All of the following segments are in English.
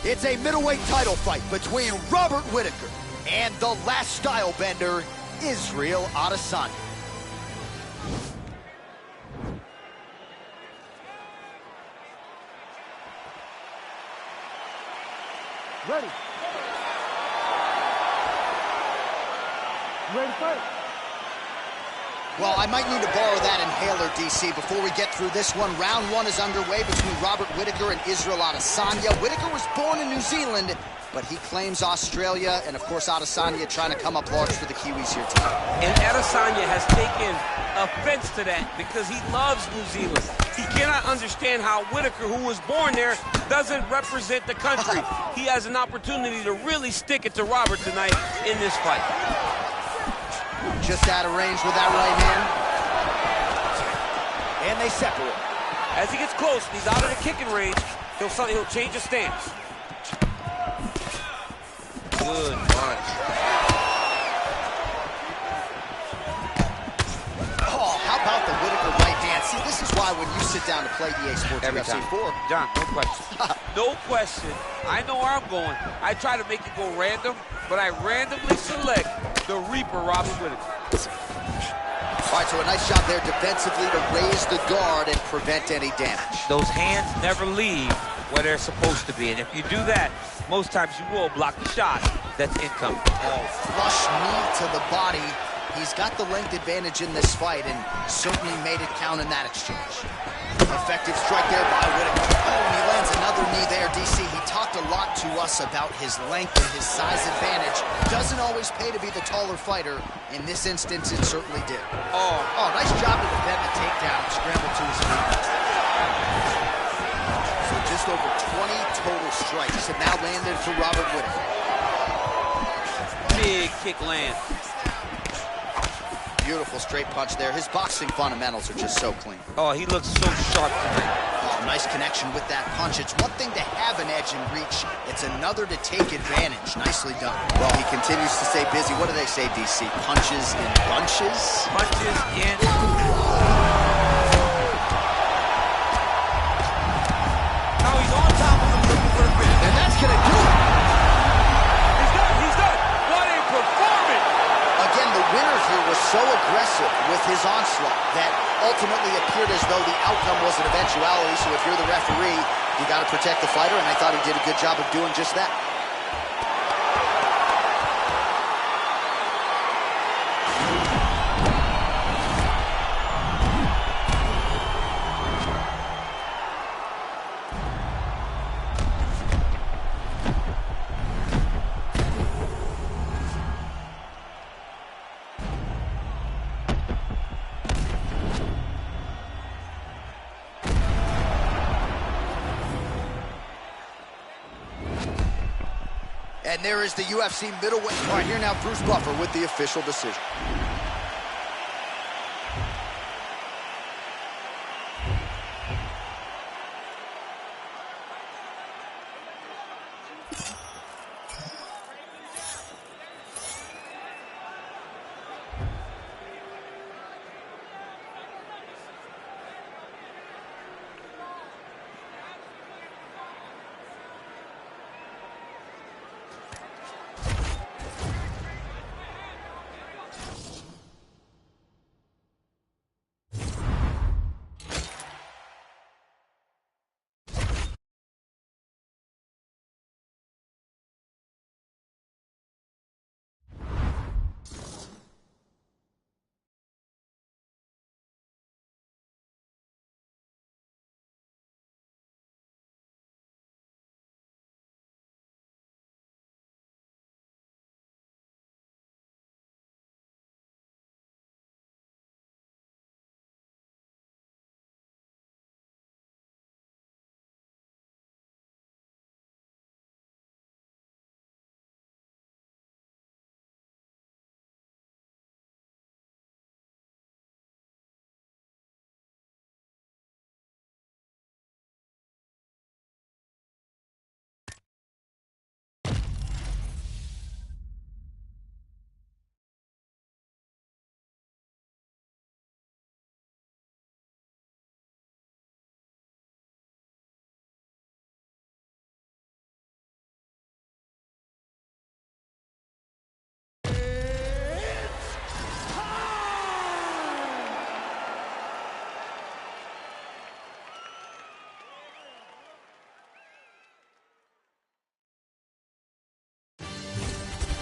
It's a middleweight title fight between Robert Whittaker and the last style bender, Israel Adesanya. Ready. Ready to fight. Well, I might need to borrow that inhaler, DC, before we get through this one. Round one is underway between Robert Whittaker and Israel Adesanya. Whittaker was born in New Zealand, but he claims Australia, and of course Adesanya trying to come up large for the Kiwis here tonight. And Adesanya has taken offense to that because he loves New Zealand. He cannot understand how Whittaker, who was born there, doesn't represent the country. He has an opportunity to really stick it to Robert tonight in this fight. Just out of range with that right hand. And they separate. As he gets close, he's out of the kicking range, he'll change his stance. Good punch. Oh, how about the Whittaker right hand? See, this is why when you sit down to play EA Sports Every UFC time. 4. John, no question. No question. I know where I'm going. I try to make it go random, but I randomly select the Reaper, Robert Whittaker. All right, so a nice job there defensively to raise the guard and prevent any damage. Those hands never leave where they're supposed to be, and if you do that, most times you will block the shot that's incoming. Oh, flush knee to the body. He's got the length advantage in this fight and certainly made it count in that exchange. Effective strike there by Whittaker. Oh, and he lands another knee there, DC. He talked a lot to us about his length and his size advantage. Doesn't always pay to be the taller fighter. In this instance, it certainly did. Oh, nice job to defend the takedown, scramble to his feet. So just over 20 total strikes have now landed for Robert Whittaker. Big kick land. Beautiful straight punch there. His boxing fundamentals are just so clean. Oh, he looks so sharp tonight. Oh, nice connection with that punch. It's one thing to have an edge and reach. It's another to take advantage. Nicely done. Well, he continues to stay busy. What do they say, DC? Punches in bunches? Punches in... Now he's on top of him looking for the finish. And that's going to do it. He's done. What a performance. Again, the winner here was so aggressive with his onslaught that ultimately appeared as though the outcome was an eventuality. So if you're the referee, you got to protect the fighter, and I thought he did a good job of doing just that. And there is the UFC middleweight. All right, here now, Bruce Buffer with the official decision.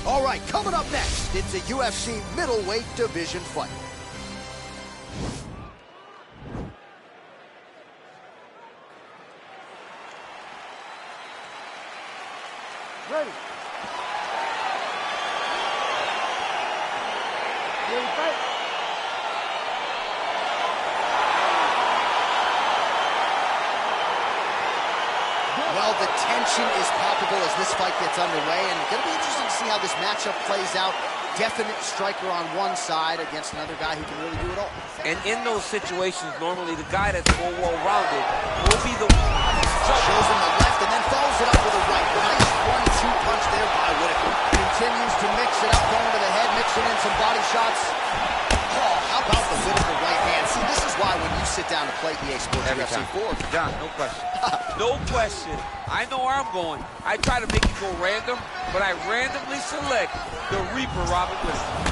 All right, coming up next, it's a UFC middleweight division fight. Ready. Ready, fight. Well, the tension is palpable as this fight gets underway, and it's going to be interesting to see how this matchup plays out. Definite striker on one side against another guy who can really do it all. And in those situations, normally the guy that's more well-rounded will be the shows him the left and then follows it up with a right. Nice 1-2 punch there by Whitaker. Continues to mix it up, going to the head, mixing in some body shots. Oh, how about the Whitaker right hand? See, this is why when you sit down to play EA Sports UFC 4. John, no question. No question. I know where I'm going. I try to make it go random, but I randomly select the Reaper, Robert Whitaker.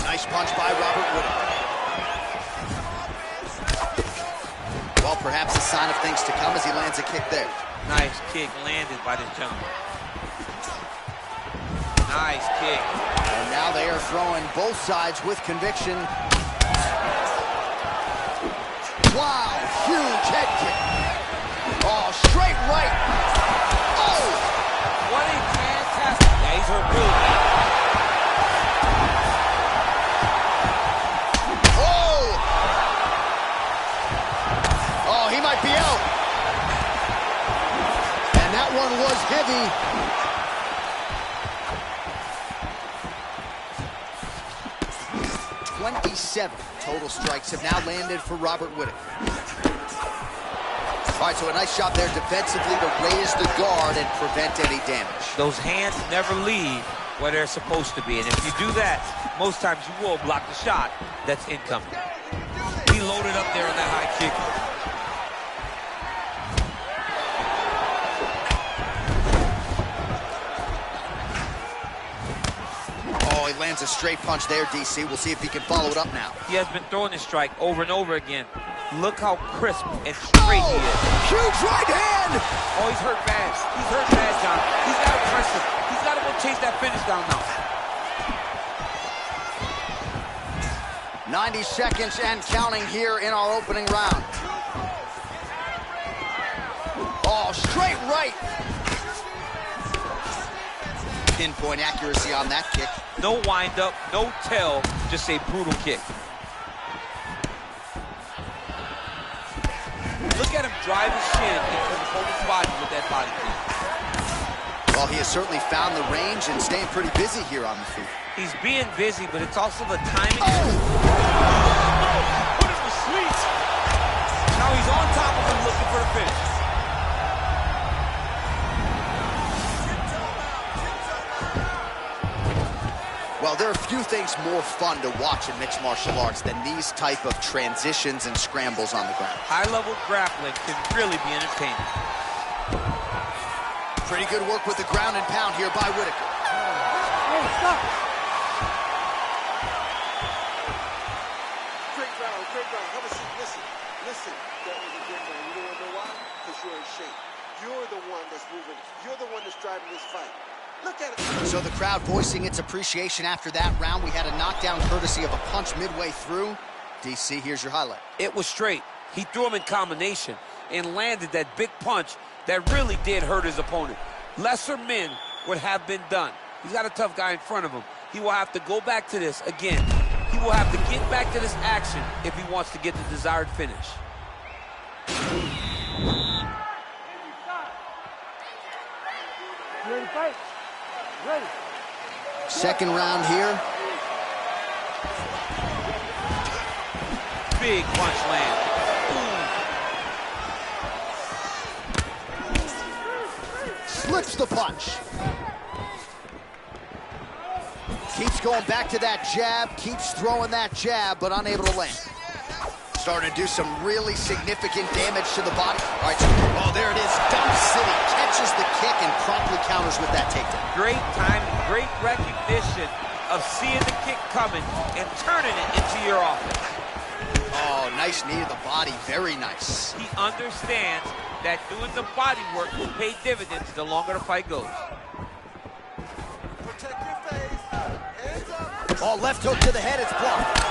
Nice punch by Robert Whitaker. Well, perhaps a sign of things to come as he lands a kick there. Nice kick landed by this gentleman. Nice kick. And now they are throwing both sides with conviction. Wow, huge head kick. Oh, straight right. Oh! What a fantastic. Yeah, he's hurt really bad. Oh! Oh, he might be out. And that one was heavy. 27 total strikes have now landed for Robert Whitaker. All right, so a nice job there defensively to raise the guard and prevent any damage. Those hands never leave where they're supposed to be, and if you do that, most times you will block the shot that's incoming. He loaded up there on that high kick. Oh, he lands a straight punch there, DC. We'll see if he can follow it up now. He has been throwing this strike over and over again. Look how crisp and straight he is. Huge right hand! Oh, he's hurt bad. He's hurt bad, John. He's got to press him. He's got to go chase that finish down now. 90 seconds and counting here in our opening round. Oh, straight right. Pinpoint accuracy on that kick. No wind-up, no tell, just a brutal kick. Look at him drive his shin into the opponent's body with that body kick. Well, he has certainly found the range and staying pretty busy here on the feet. He's being busy, but it's also the timing. Oh! Put him to sleep. Now he's on top of him looking for the finish. Well, there are few things more fun to watch in mixed martial arts than these type of transitions and scrambles on the ground. High-level grappling can really be entertaining. Pretty good work with the ground and pound here by Whitaker. Hey, stop. Great round, great round. Have a seat. Listen. That was a great round. You don't want to know why? Because you're in shape. You're the one that's moving. You're the one that's driving this fight. Look at it. So the crowd voicing its appreciation after that round. We had a knockdown courtesy of a punch midway through. DC, here's your highlight. It was straight. He threw him in combination and landed that big punch that really did hurt his opponent. Lesser men would have been done. He's got a tough guy in front of him. He will have to go back to this again. He will have to get back to this action if he wants to get the desired finish. You ready to fight? Ready. Second round here. Big punch land. Slips the punch. Keeps going back to that jab, keeps throwing that jab, but unable to land. Starting to do some really significant damage to the body. All right, oh, there it is, Dump City. Catches the kick and promptly counters with that takedown. Great timing, great recognition of seeing the kick coming and turning it into your offense. Oh, nice knee to the body, very nice. He understands that doing the body work will pay dividends the longer the fight goes. Protect your face. Hands up. Oh, left hook to the head, it's blocked.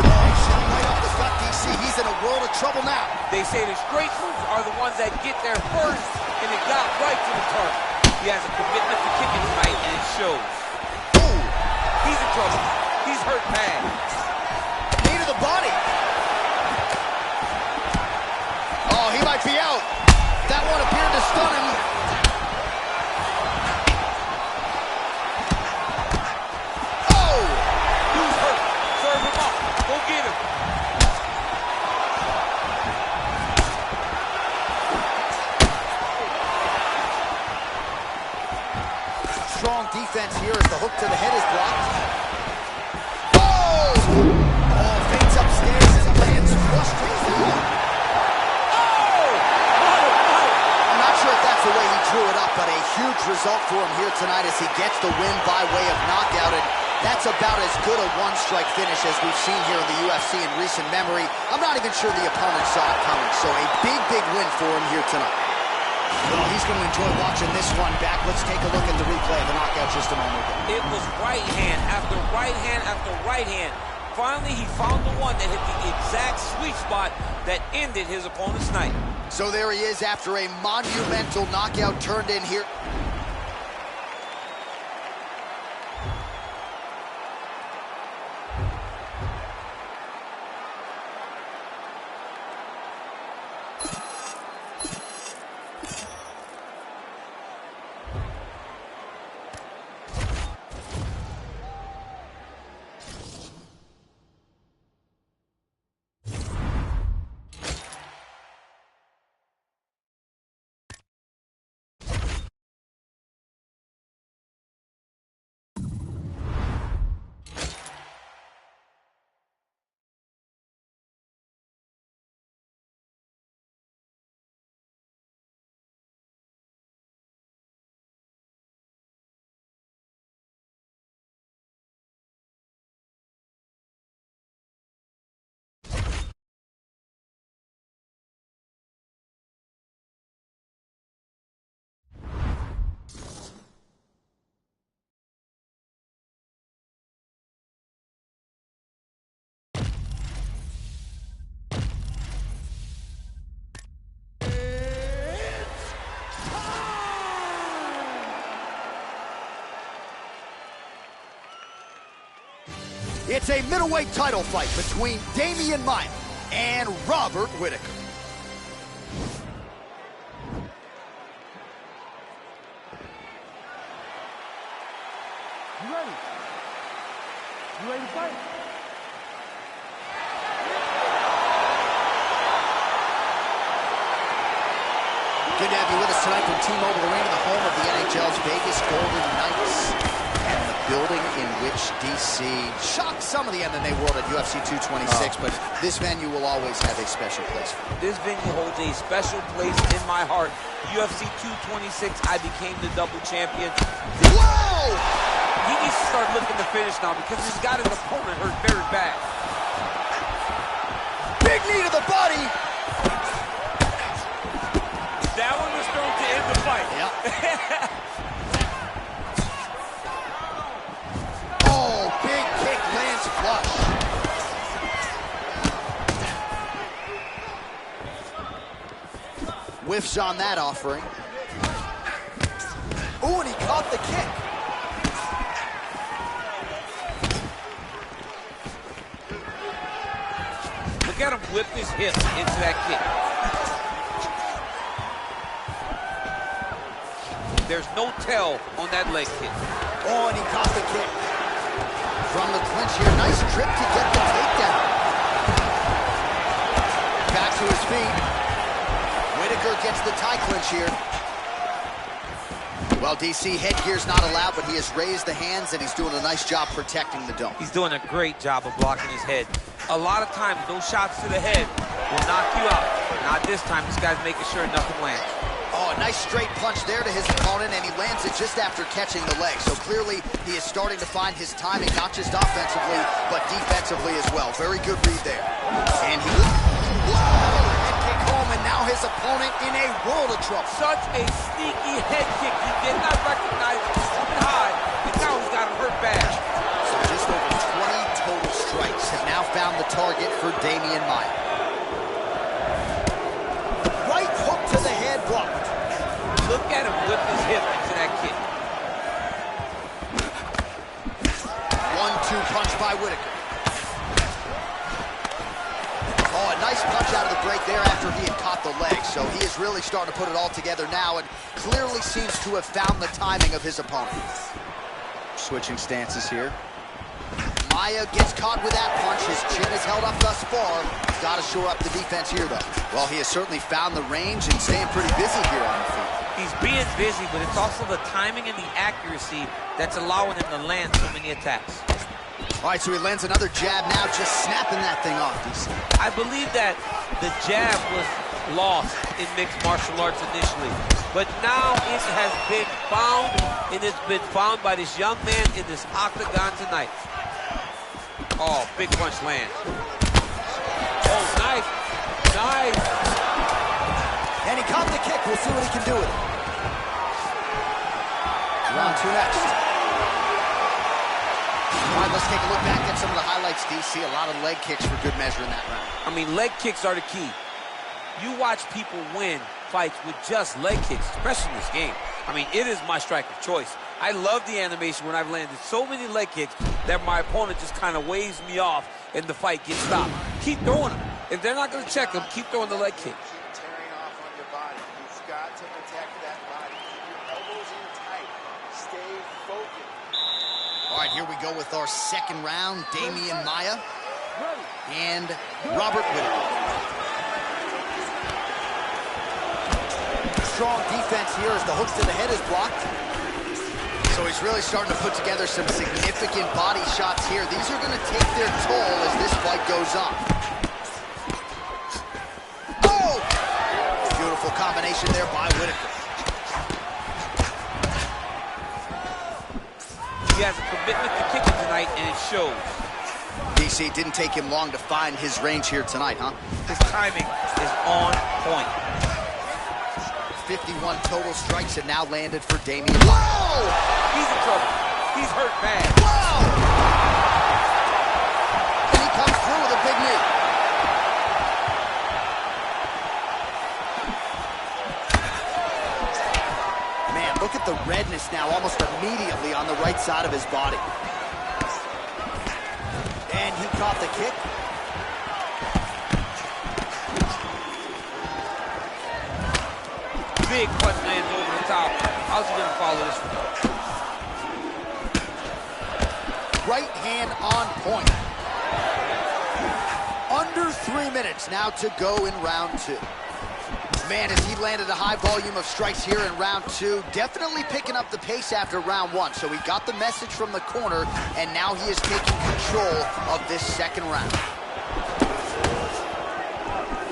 Right off the gut, DC, he's in a world of trouble now. They say the straight moves are the ones that get there first, and it got right to the target. He has a commitment to kicking tonight, and it shows. Ooh. He's in trouble. He's hurt bad. Knee to the body. Oh, he might be out. That one appeared to stun him. Oh! Who's hurt? Serve him up. Go get him. Strong defense here as the hook to the head is blocked. Oh! Oh, fades upstairs and lands frustrated. I'm not sure if that's the way he drew it up, but a huge result for him here tonight as he gets the win by way of knockout. And that's about as good a one-strike finish as we've seen here in the UFC in recent memory. I'm not even sure the opponent saw it coming, so a big win for him here tonight. Well, he's going to enjoy watching this one back. Let's take a look at the replay of the knockout just a moment ago. It was right hand after right hand after right hand. Finally, he found the one that hit the exact sweet spot that ended his opponent's night. So there he is after a monumental knockout turned in here. It's a middleweight title fight between Damian Maia and Robert Whitaker. You ready? You ready to fight? Good to have you with us tonight from T-Mobile Arena, the home of the NHL's Vegas Golden Knights, and the building in which DC shocked some of the MMA world at UFC 226, but this venue will always have a special place for you. This venue holds a special place in my heart. UFC 226, I became the double champion. Whoa! He needs to start looking to finish now because he's got his opponent hurt very bad. Big knee to the body. That one was thrown to end the fight. Yep. Oh, big kick lands flush. Whiffs on that offering. Ooh, and he caught the kick. Look at him whip his hip into that kick. There's no tell on that leg kick. Oh, and he caught the kick. From the clinch here, nice trip to get the takedown. Back to his feet. Whitaker gets the tie clinch here. Well, DC, headgear's not allowed, but he has raised the hands, and he's doing a nice job protecting the dome. He's doing a great job of blocking his head. A lot of times, those shots to the head will knock you out. Not this time. This guy's making sure nothing lands. Oh, a nice straight punch there to his opponent, and he lands it just after catching the leg. So clearly, he is starting to find his timing, not just offensively, but defensively as well. Very good read there. And he... Whoa! And kick home, and now his opponent in a world of trouble. Such a sneaky head kick. He did not recognize it was coming high, and now he's got him hurt bad. So just over 20 total strikes have now found the target for Damian Maia. Right hook to the head, blocked. Look at him whip his hip into that kick. 1-2 punch by Whitaker. Oh, a nice punch out of the break there after he had caught the leg. So he is really starting to put it all together now and clearly seems to have found the timing of his opponent. Switching stances here. Maia gets caught with that punch. His chin is held up thus far. He's got to shore up the defense here, though. Well, he has certainly found the range and staying pretty busy here on the feet. He's being busy, but it's also the timing and the accuracy that's allowing him to land so many attacks. All right, so he lands another jab now, just snapping that thing off, DC. I believe that the jab was lost in mixed martial arts initially, but now it has been found, and it's been found by this young man in this octagon tonight. Oh, big punch lands. Oh, nice. Nice. And he caught the kick. We'll see what he can do with it. Round two next. All right, let's take a look back at some of the highlights, DC. A lot of leg kicks for good measure in that round. I mean, leg kicks are the key. You watch people win fights with just leg kicks, especially in this game. I mean, it is my strike of choice. I love the animation when I've landed so many leg kicks that my opponent just kind of waves me off and the fight gets stopped. Keep throwing them. If they're not going to check them, keep throwing the leg kick. Keep tearing off on your body. You've got to protect that body. Keep your elbows in tight. Stay focused. All right, here we go with our second round. Damian Maia and Robert Whitaker. Strong defense here as the hooks to the head is blocked. So he's really starting to put together some significant body shots here. These are going to take their toll as this fight goes on. Oh! Beautiful combination there by Whitaker. He has a commitment to kicking tonight, and it shows. DC, didn't take him long to find his range here tonight, huh? His timing is on point. 51 total strikes have now landed for Damian. Whoa! He's in trouble. He's hurt bad. Whoa! And he comes through with a big knee. Man, look at the redness now almost immediately on the right side of his body. And he caught the kick. Big punch lands over the top. How's he gonna follow this one? Right hand on point. Under 3 minutes now to go in round 2. Man, as he landed a high volume of strikes here in round 2, definitely picking up the pace after round 1. So he got the message from the corner, and now he is taking control of this second round.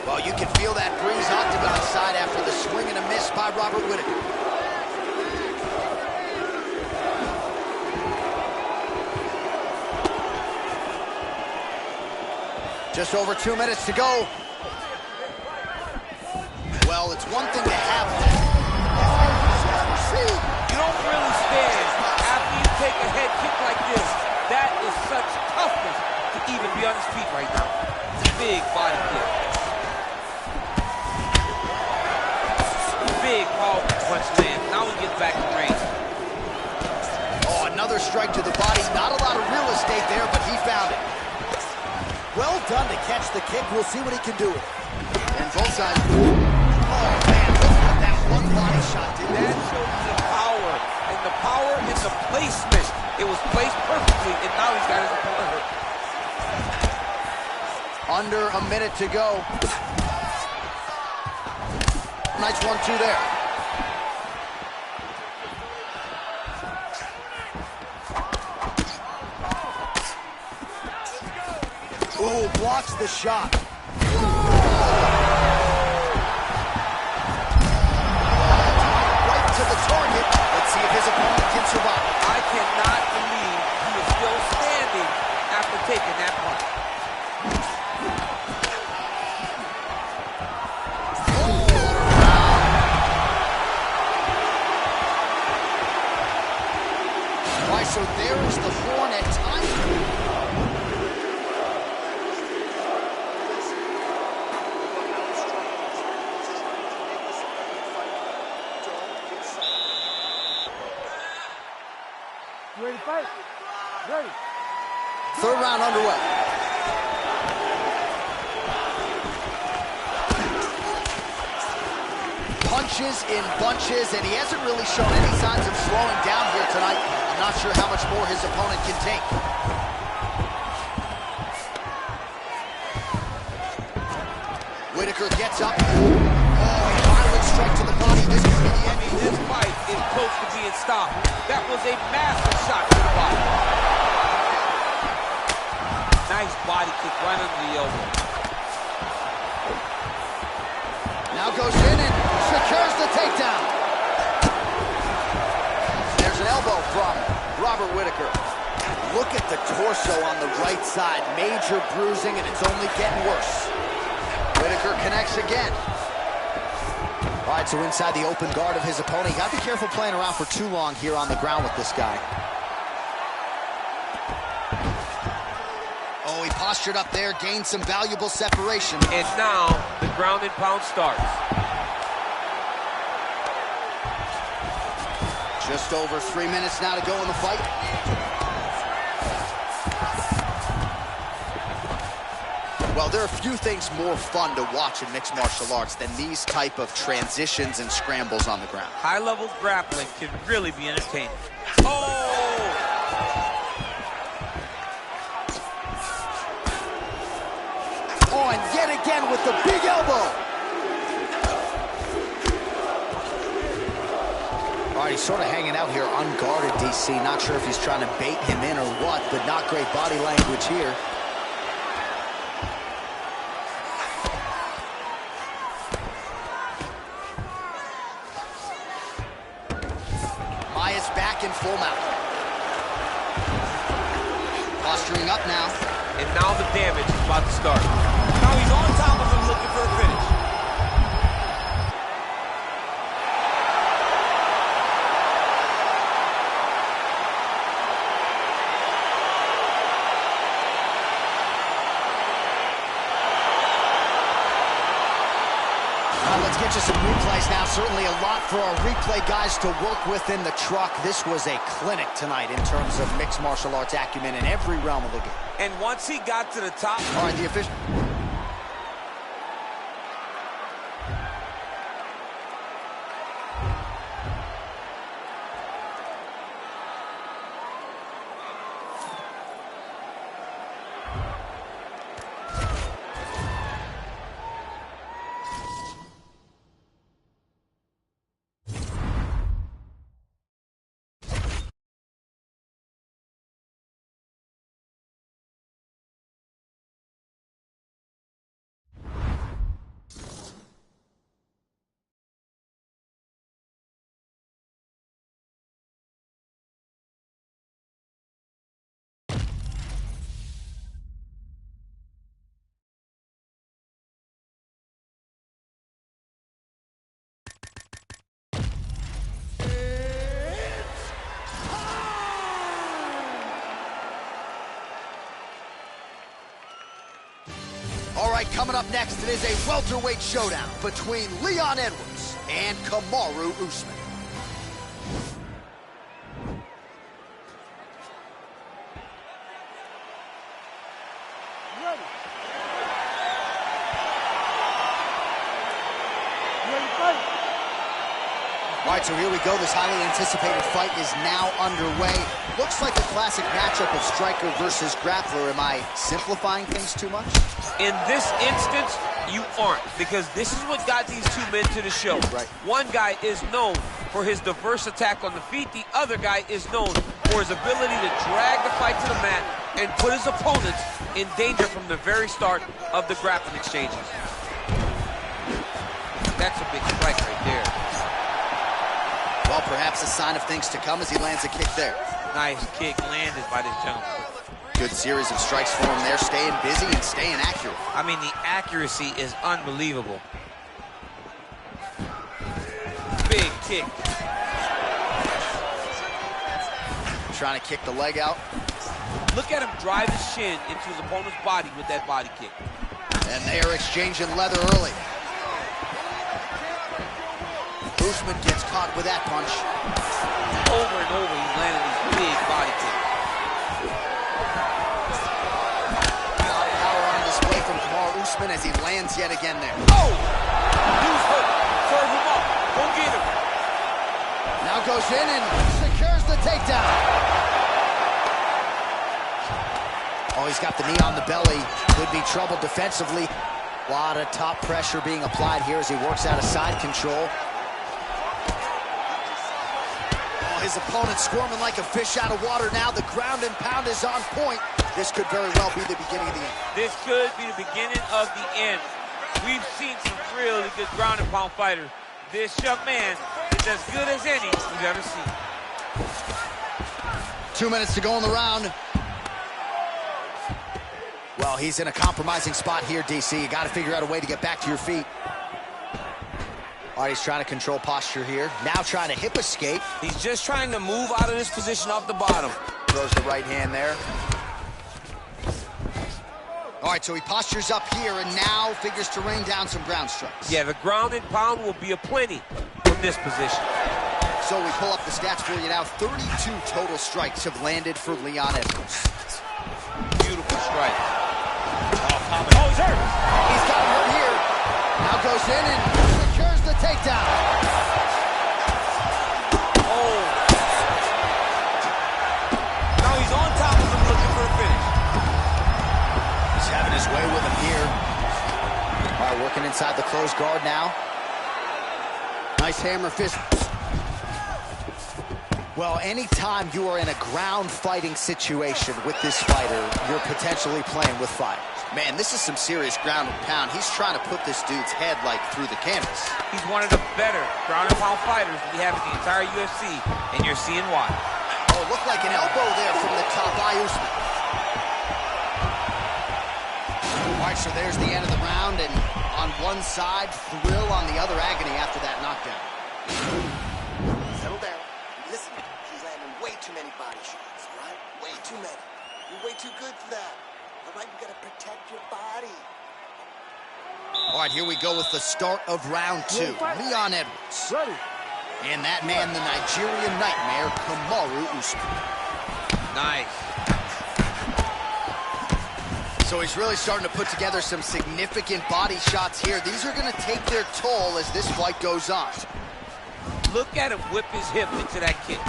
Well, you can feel that breeze octagon side after the swing and a miss by Robert Whitaker. Just over 2 minutes to go. Well, it's one thing to have that. You don't really stand after you take a head kick like this. That is such toughness to even be on his feet right now. Big body kick. Big powerful punch land. Now he gets back in range. Oh, another strike to the body. Not a lot of real estate there, but he found it. Well done to catch the kick. We'll see what he can do with it. And both sides. Oh, man, look at that one body shot, dude. That shows the power. And the power is the placement. It was placed perfectly, and now he's got his opponent hurt. Under a minute to go. Nice 1-2 there. Ooh, blocks the shot. Right to the target. Let's see if his opponent can survive. I cannot believe he is still standing after taking that punch. Why, so there is the horn at time. You ready to fight? Ready. Third round underway. Punches in bunches, and he hasn't really shown any signs of slowing down here tonight. I'm not sure how much more his opponent can take. Whitaker gets up. Oh, a violent strike to the body. This could be the end. This fight is close to being stopped. That was a massive shot to the body. Nice body kick right under the elbow. Now goes in and secures the takedown. There's an elbow from Robert Whitaker. Look at the torso on the right side. Major bruising, and it's only getting worse. Whitaker connects again. All right, so inside the open guard of his opponent. You got to be careful playing around for too long here on the ground with this guy. Oh, he postured up there, gained some valuable separation. And now the ground and pound starts. Just over 3 minutes now to go in the fight. Well, there are few things more fun to watch in mixed martial arts than these type of transitions and scrambles on the ground. High-level grappling can really be entertaining. Oh! Oh, and yet again with the big elbow. All right, he's sort of hanging out here unguarded, DC. Not sure if he's trying to bait him in or what, but not great body language here. Maya's back in full mount. Posturing up now. And now the damage is about to start. Now he's on top of him looking for a finish. Now let's get to some replays now. Certainly a lot for our replay guys to work with in the truck. This was a clinic tonight in terms of mixed martial arts acumen in every realm of the game. And once he got to the top... All right, the official... All right, coming up next, it is a welterweight showdown between Leon Edwards and Kamaru Usman. Ready. Ready to fight. All right, so here we go. This highly anticipated fight is now underway. Looks like a classic matchup of striker versus grappler. Am I simplifying things too much? In this instance, you aren't, because this is what got these two men to the show. Right. One guy is known for his diverse attack on the feet. The other guy is known for his ability to drag the fight to the mat and put his opponents in danger from the very start of the grappling exchanges. That's a big strike right there. Well, perhaps a sign of things to come as he lands a kick there. Nice kick landed by this gentleman. Good series of strikes for him there, staying busy and staying accurate. I mean, the accuracy is unbelievable. Big kick. Trying to kick the leg out. Look at him drive his shin into his opponent's body with that body kick. And they are exchanging leather early. Usman gets caught with that punch. Over and over, he's landing these big body kicks. Power on display from Kamaru Usman as he lands yet again there. Oh! Use hook. Serve him up. Go get him. Now goes in and secures the takedown. Oh, he's got the knee on the belly. Could be trouble defensively. A lot of top pressure being applied here as he works out of side control. His opponent squirming like a fish out of water now. The ground and pound is on point. This could very well be the beginning of the end. This could be the beginning of the end. We've seen some really good ground and pound fighters. This young man is as good as any we've ever seen. 2 minutes to go in the round. Well, he's in a compromising spot here, DC. You got to figure out a way to get back to your feet. All right, he's trying to control posture here. Now trying to hip escape. He's just trying to move out of this position off the bottom. Throws the right hand there. All right, so he postures up here and now figures to rain down some ground strikes. Yeah, the ground and pound will be aplenty from this position. So we pull up the stats for you now. 32 total strikes have landed for Leon Edwards. Beautiful strike. Oh, he's hurt. He's got him hurt here. Now goes in and secures the takedown. Oh. Now he's on top of him looking for a finish. He's having his way with him here. All right, working inside the closed guard now. Nice hammer fist. Well, anytime you are in a ground fighting situation with this fighter, you're potentially playing with fire. Man, this is some serious ground and pound. He's trying to put this dude's head like through the canvas. He's one of the better ground and pound fighters we have in the entire UFC, and you're seeing why. Oh, looked like an elbow there from the top by Usman. All right, so there's the end of the round, and on one side, thrill, on the other, agony after that knockdown. Settle down. Listen, he's landing way too many body shots, all right? Way too many. You're way too good for that. All right, you gotta protect your body. All right, here we go with the start of round 2. Leon Edwards. Ready. And that man, the Nigerian Nightmare, Kamaru Usman. Nice. So he's really starting to put together some significant body shots here. These are going to take their toll as this fight goes on. Look at him whip his hip into that kick.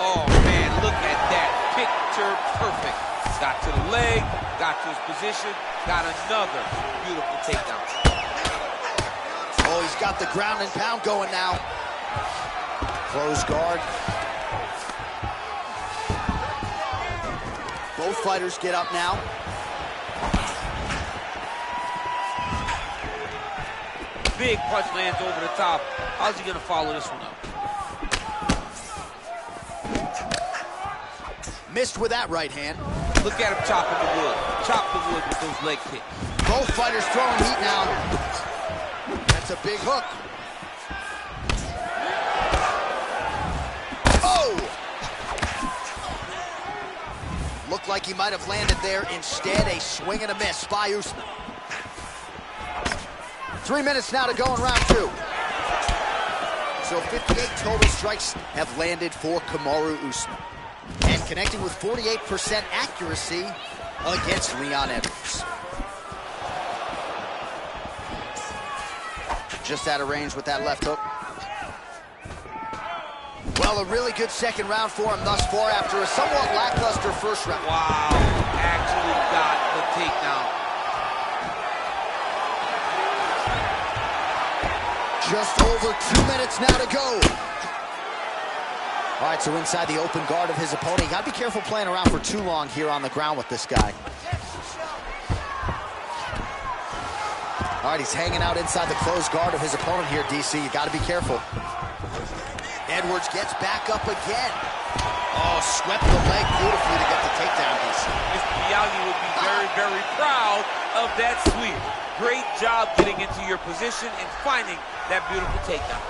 Oh, man, look at that. Picture perfect. Got to the leg, got to his position, got another beautiful takedown. Oh, he's got the ground and pound going now. Close guard. Both fighters get up now. Big punch lands over the top. How's he gonna follow this one up? Missed with that right hand. Look at him chopping the wood. Chop the wood with those leg kicks. Both fighters throwing heat now. That's a big hook. Oh! Looked like he might have landed there. Instead, a swing and a miss by Usman. 3 minutes now to go in round 2. So 58 total strikes have landed for Kamaru Usman. And connecting with 48% accuracy against Leon Edwards. Just out of range with that left hook. Well, a really good second round for him thus far after a somewhat lackluster first round. Wow, actually got the takedown. Just over 2 minutes now to go. All right, so inside the open guard of his opponent. You gotta be careful playing around for too long here on the ground with this guy. All right, he's hanging out inside the closed guard of his opponent here, DC. You gotta be careful. Edwards gets back up again. Oh, swept the leg beautifully to get the takedown, DC. Mr. Miyagi would be very, very proud of that sweep. Great job getting into your position and finding that beautiful takedown.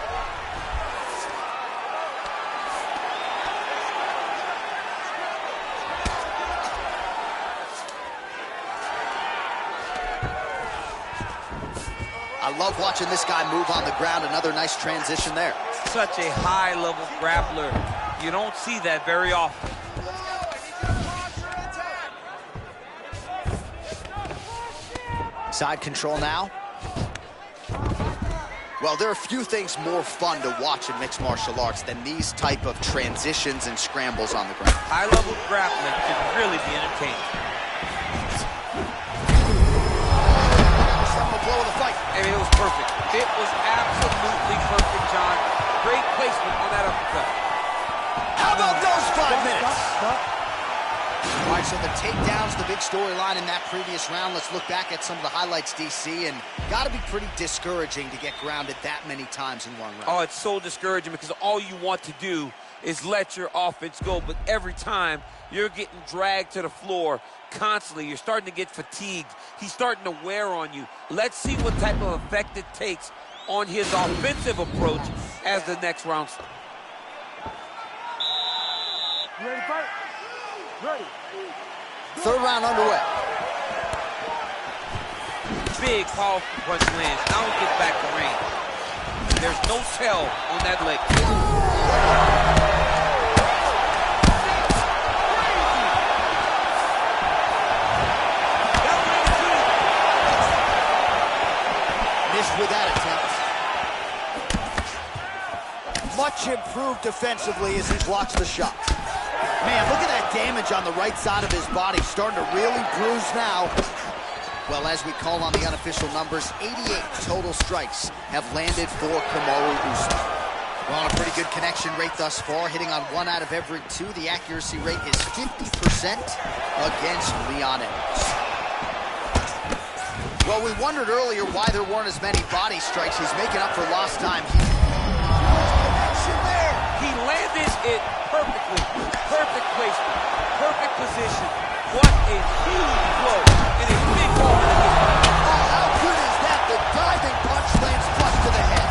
I love watching this guy move on the ground. Another nice transition there. Such a high-level grappler. You don't see that very often. Side control now. Well, there are few things more fun to watch in mixed martial arts than these type of transitions and scrambles on the ground. High-level grappling can really be entertaining. Some blow of the fight. I mean, it was perfect. It was absolutely perfect, John. Great placement on that uppercut. How about those 5 minutes? Stop. All right, so the takedowns, the big storyline in that previous round. Let's look back at some of the highlights, DC, and got to be pretty discouraging to get grounded that many times in one round. Oh, it's so discouraging because all you want to do is let your offense go, but every time you're getting dragged to the floor constantly. You're starting to get fatigued. He's starting to wear on you. Let's see what type of effect it takes on his offensive approach as the next round starts. You ready to fight? Ready. Third round underway. Big, powerful punch lands. Now he gets back to range. There's no tell on that leg. Missed with that attempt. Much improved defensively as he blocks the shot. Man, look at that damage on the right side of his body. Starting to really bruise now. Well, as we call on the unofficial numbers, 88 total strikes have landed for Kamaru Usman. We're on a pretty good connection rate thus far, hitting on 1 out of every 2. The accuracy rate is 50% against Leon Edwards. Well, we wondered earlier why there weren't as many body strikes. He's making up for lost time. He landed it perfectly. Perfect placement. Perfect position. What a huge blow. And a big moment in this fight. Oh, how good is that? The diving punch lands flush to the head.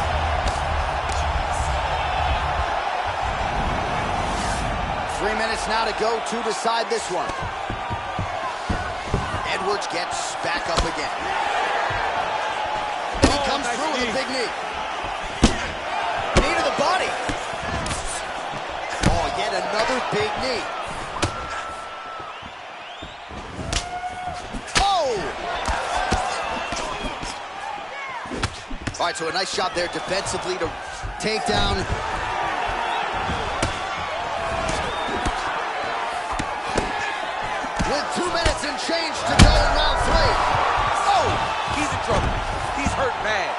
...3 minutes now to go to decide this one. Edwards gets back up again. And he comes nice through with knee. a big knee. Knee to the body. Oh, yet another big knee. Oh! All right, so a nice job there defensively to take down. With 2 minutes and change to go in round 3. Oh, he's in trouble. He's hurt bad.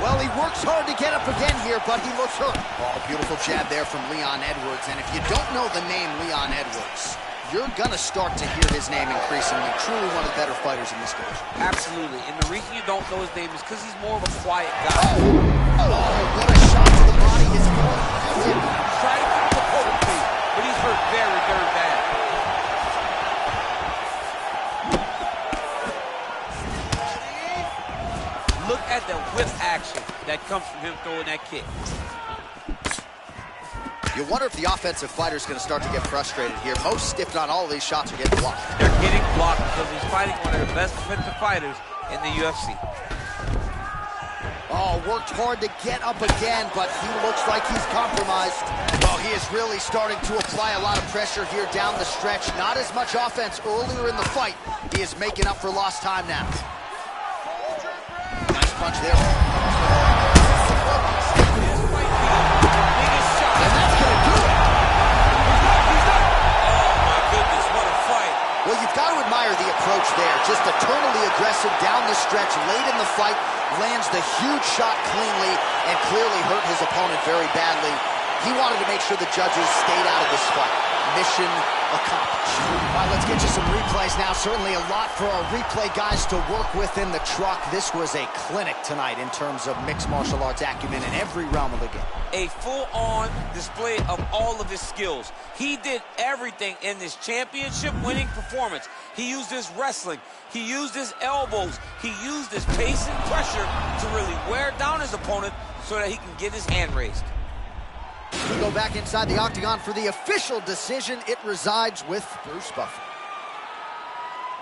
Well, he works hard to get up again here, but he looks hurt. Oh, beautiful jab there from Leon Edwards. And if you don't know the name Leon Edwards, you're going to start to hear his name increasingly. Truly one of the better fighters in this division. Absolutely. And the reason you don't know his name is because he's more of a quiet guy. Oh, what a shot to the body. His opponent felt him. Try to keep the poker face, but he's hurt very, very bad. Look at the whip action that comes from him throwing that kick. You wonder if the offensive fighter is going to start to get frustrated here. Most, if not all, of these shots are getting blocked. They're getting blocked because he's fighting one of the best defensive fighters in the UFC. Oh, worked hard to get up again, but he looks like he's compromised. Well, he is really starting to apply a lot of pressure here down the stretch. Not as much offense earlier in the fight. He is making up for lost time now. Nice punch there. And that's going to do it. Oh, my goodness, what a fight. Well, you've got to admire the approach there. Just eternally aggressive down the stretch, late in the fight, lands the huge shot cleanly and clearly hurt his opponent very badly. He wanted to make sure the judges stayed out of this fight. Mission accomplished. All right, let's get you some replays now. Certainly a lot for our replay guys to work with in the truck. This was a clinic tonight in terms of mixed martial arts acumen in every realm of the game. A full-on display of all of his skills. He did everything in this championship-winning performance. He used his wrestling. He used his elbows. He used his pace and pressure to really wear down his opponent so that he can get his hand raised. We go back inside the octagon for the official decision. It resides with Bruce Buffer.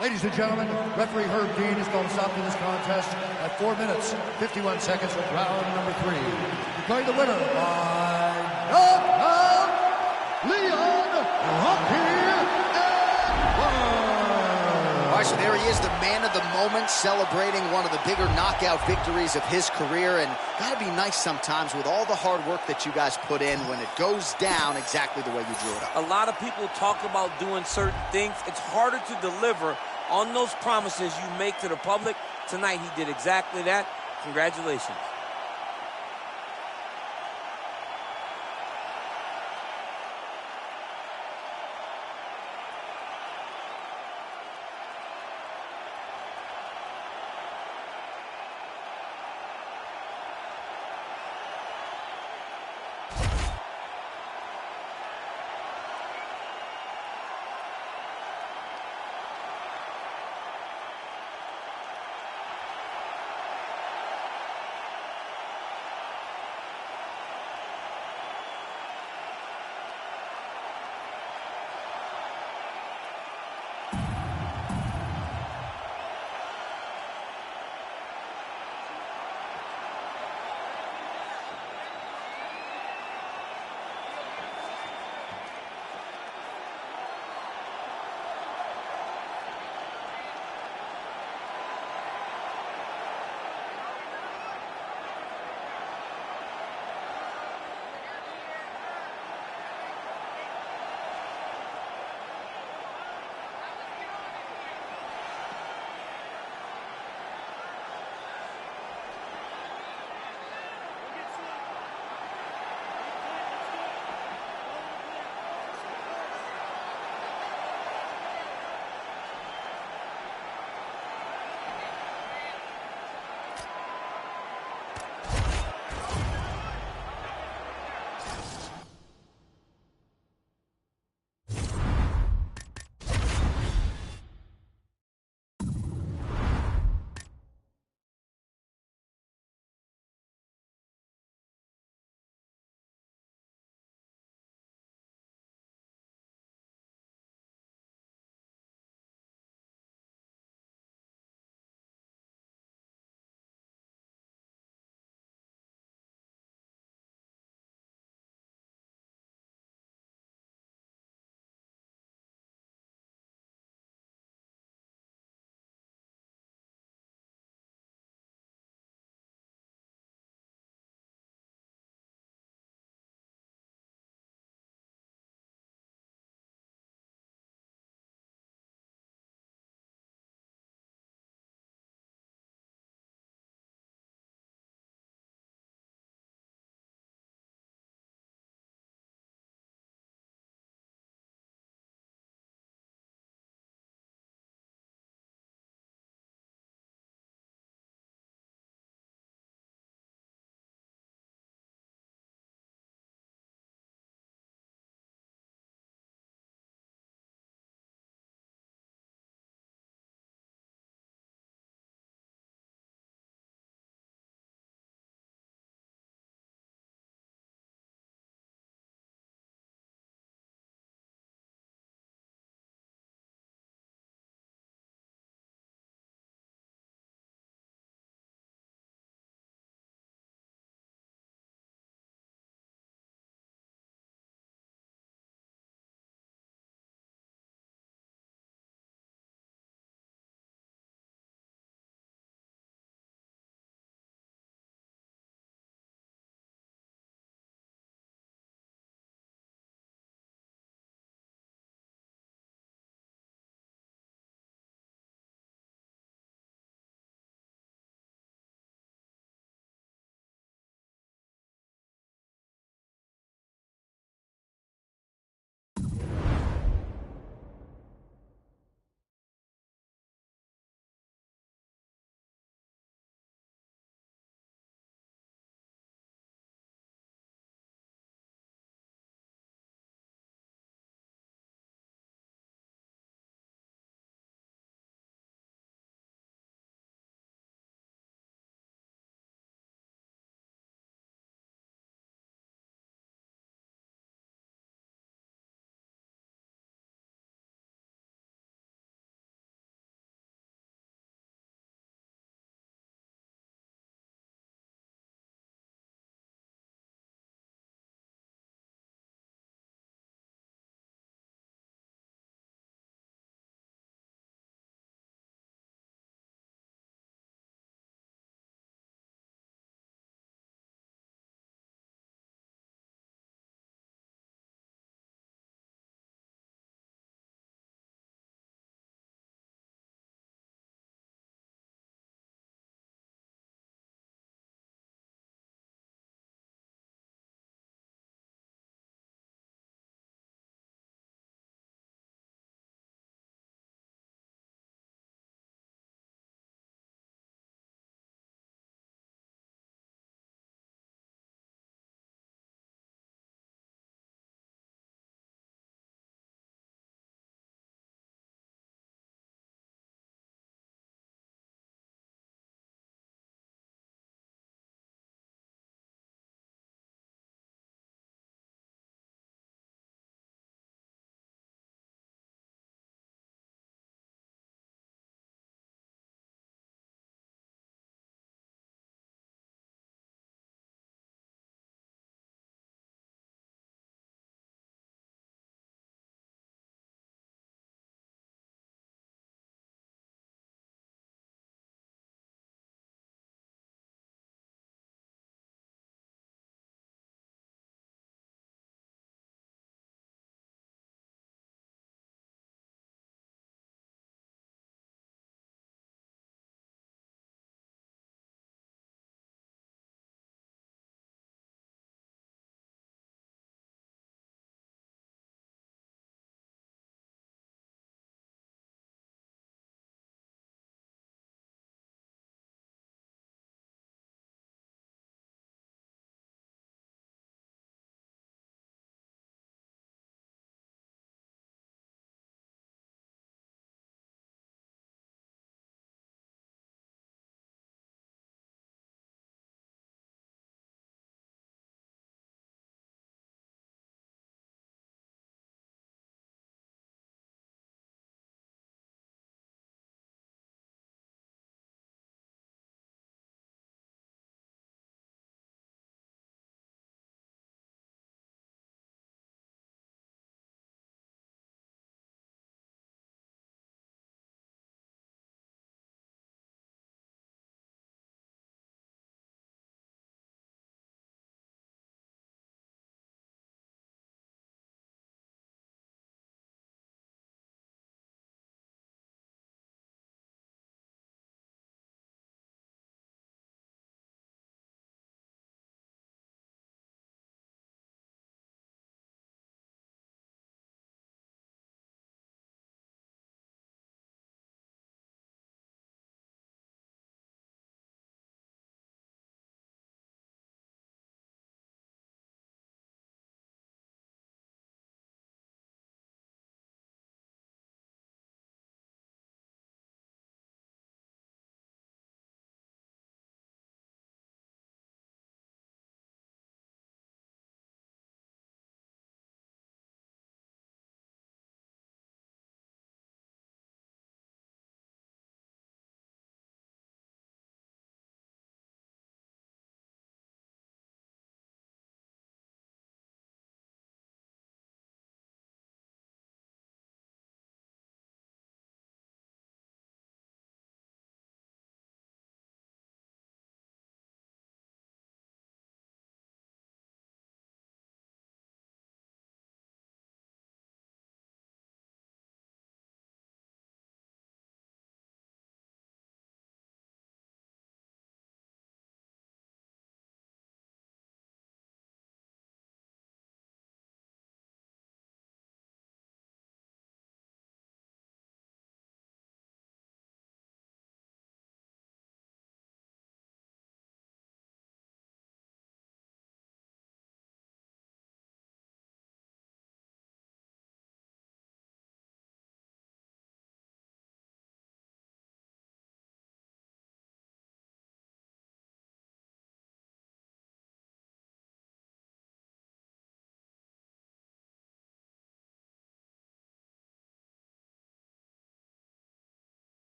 Ladies and gentlemen, referee Herb Dean has called a stop to this contest at 4 minutes, 51 seconds of round number 3. Declaring the winner by knockout, Leon Rocky Edwards. All right, so there he is, the man of the moment, celebrating one of the bigger knockout victories of his career. And gotta be nice sometimes with all the hard work that you guys put in when it goes down exactly the way you drew it up. A lot of people talk about doing certain things. It's harder to deliver on those promises you make to the public. Tonight, he did exactly that. Congratulations.